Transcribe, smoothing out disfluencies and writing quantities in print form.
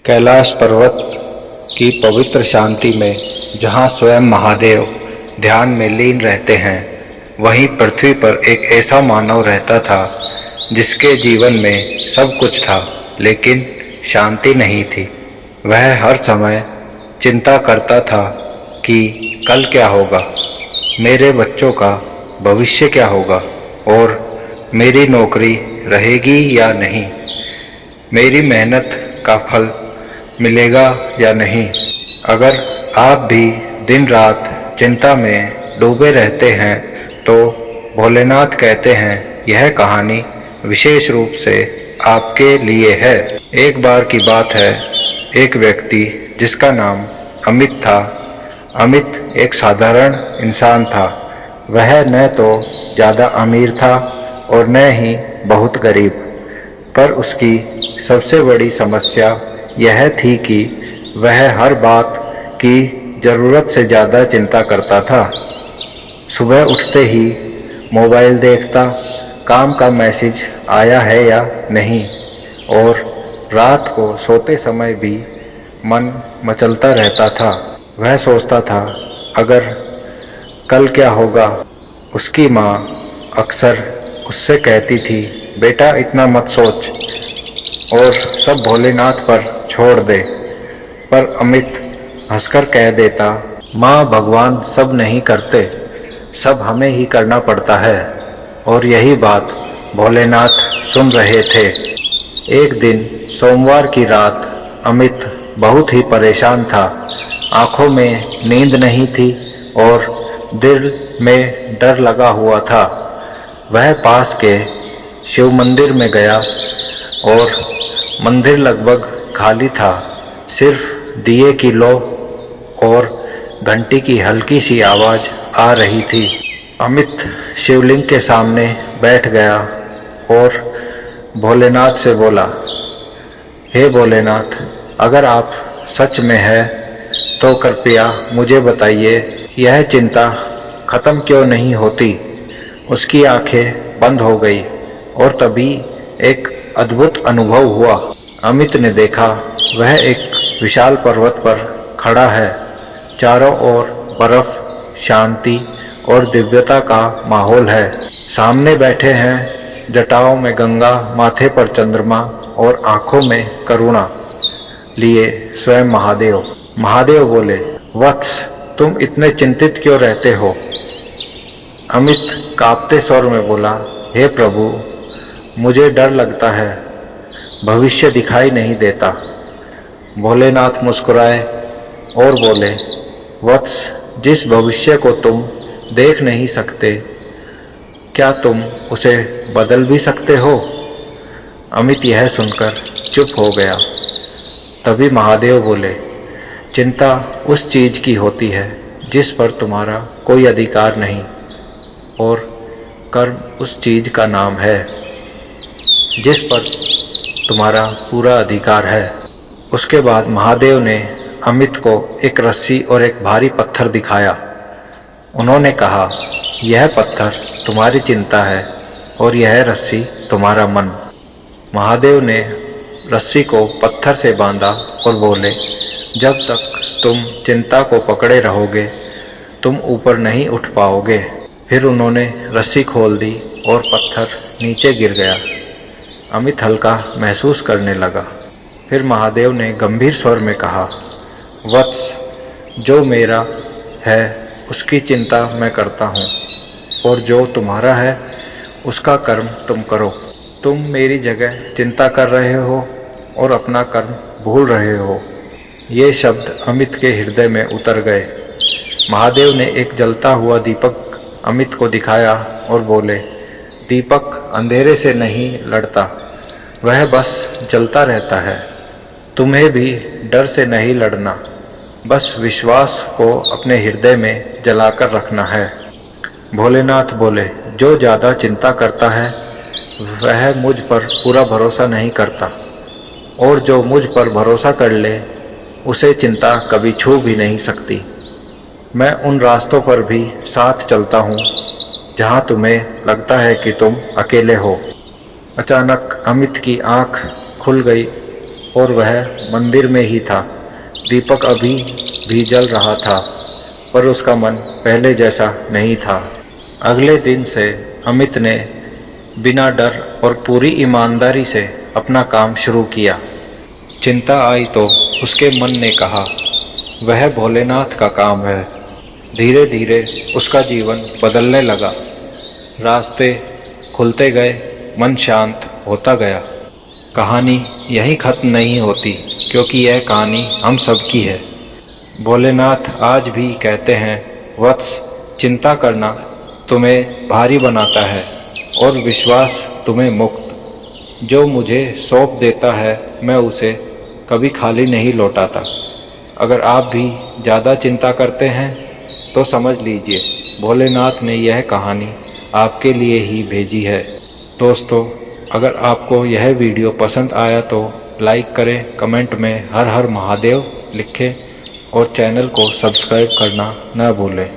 कैलाश पर्वत की पवित्र शांति में जहाँ स्वयं महादेव ध्यान में लीन रहते हैं, वहीं पृथ्वी पर एक ऐसा मानव रहता था जिसके जीवन में सब कुछ था लेकिन शांति नहीं थी। वह हर समय चिंता करता था कि कल क्या होगा, मेरे बच्चों का भविष्य क्या होगा और मेरी नौकरी रहेगी या नहीं, मेरी मेहनत का फल मिलेगा या नहीं। अगर आप भी दिन रात चिंता में डूबे रहते हैं तो भोलेनाथ कहते हैं यह कहानी विशेष रूप से आपके लिए है। एक बार की बात है, एक व्यक्ति जिसका नाम अमित था। अमित एक साधारण इंसान था। वह न तो ज़्यादा अमीर था और न ही बहुत गरीब, पर उसकी सबसे बड़ी समस्या यह थी कि वह हर बात की ज़रूरत से ज़्यादा चिंता करता था। सुबह उठते ही मोबाइल देखता, काम का मैसेज आया है या नहीं, और रात को सोते समय भी मन मचलता रहता था। वह सोचता था अगर कल क्या होगा। उसकी माँ अक्सर उससे कहती थी, बेटा इतना मत सोच और सब भोलेनाथ पर छोड़ दे। पर अमित हंसकर कह देता, माँ भगवान सब नहीं करते, सब हमें ही करना पड़ता है। और यही बात भोलेनाथ सुन रहे थे। एक दिन सोमवार की रात अमित बहुत ही परेशान था। आंखों में नींद नहीं थी और दिल में डर लगा हुआ था। वह पास के शिव मंदिर में गया और मंदिर लगभग खाली था। सिर्फ दिए की लौ और घंटी की हल्की सी आवाज़ आ रही थी। अमित शिवलिंग के सामने बैठ गया और भोलेनाथ से बोला, हे भोलेनाथ, अगर आप सच में हैं तो कृपया मुझे बताइए, यह चिंता ख़त्म क्यों नहीं होती। उसकी आंखें बंद हो गई और तभी एक अद्भुत अनुभव हुआ। अमित ने देखा वह एक विशाल पर्वत पर खड़ा है। चारों ओर बर्फ, शांति और दिव्यता का माहौल है। सामने बैठे हैं जटाओं में गंगा, माथे पर चंद्रमा और आंखों में करुणा लिए स्वयं महादेव। महादेव बोले, वत्स, तुम इतने चिंतित क्यों रहते हो। अमित कांपते स्वर में बोला, हे प्रभु, मुझे डर लगता है, भविष्य दिखाई नहीं देता। भोलेनाथ मुस्कुराए और बोले, वत्स, जिस भविष्य को तुम देख नहीं सकते, क्या तुम उसे बदल भी सकते हो। अमित यह सुनकर चुप हो गया। तभी महादेव बोले, चिंता उस चीज़ की होती है जिस पर तुम्हारा कोई अधिकार नहीं, और कर्म उस चीज़ का नाम है जिस पर तुम्हारा पूरा अधिकार है। उसके बाद महादेव ने अमित को एक रस्सी और एक भारी पत्थर दिखाया। उन्होंने कहा, यह पत्थर तुम्हारी चिंता है और यह रस्सी तुम्हारा मन। महादेव ने रस्सी को पत्थर से बांधा और बोले, जब तक तुम चिंता को पकड़े रहोगे तुम ऊपर नहीं उठ पाओगे। फिर उन्होंने रस्सी खोल दी और पत्थर नीचे गिर गया। अमित हल्का महसूस करने लगा। फिर महादेव ने गंभीर स्वर में कहा, वत्स, जो मेरा है उसकी चिंता मैं करता हूँ, और जो तुम्हारा है उसका कर्म तुम करो। तुम मेरी जगह चिंता कर रहे हो और अपना कर्म भूल रहे हो। ये शब्द अमित के हृदय में उतर गए। महादेव ने एक जलता हुआ दीपक अमित को दिखाया और बोले, दीपक अंधेरे से नहीं लड़ता, वह बस जलता रहता है। तुम्हें भी डर से नहीं लड़ना, बस विश्वास को अपने हृदय में जलाकर रखना है। भोलेनाथ बोले, जो ज़्यादा चिंता करता है वह मुझ पर पूरा भरोसा नहीं करता, और जो मुझ पर भरोसा कर ले उसे चिंता कभी छू भी नहीं सकती। मैं उन रास्तों पर भी साथ चलता हूँ जहाँ तुम्हें लगता है कि तुम अकेले हो। अचानक अमित की आँख खुल गई और वह मंदिर में ही था। दीपक अभी भी जल रहा था, पर उसका मन पहले जैसा नहीं था। अगले दिन से अमित ने बिना डर और पूरी ईमानदारी से अपना काम शुरू किया। चिंता आई तो उसके मन ने कहा, वह भोलेनाथ का काम है। धीरे धीरे उसका जीवन बदलने लगा। रास्ते खुलते गए, मन शांत होता गया। कहानी यहीं खत्म नहीं होती, क्योंकि यह कहानी हम सब की है। भोलेनाथ आज भी कहते हैं, वत्स, चिंता करना तुम्हें भारी बनाता है और विश्वास तुम्हें मुक्त। जो मुझे सौंप देता है मैं उसे कभी खाली नहीं लौटाता। अगर आप भी ज़्यादा चिंता करते हैं तो समझ लीजिए भोलेनाथ ने यह कहानी आपके लिए ही भेजी है। दोस्तों, अगर आपको यह वीडियो पसंद आया तो लाइक करें, कमेंट में हर हर महादेव लिखें और चैनल को सब्सक्राइब करना न भूलें।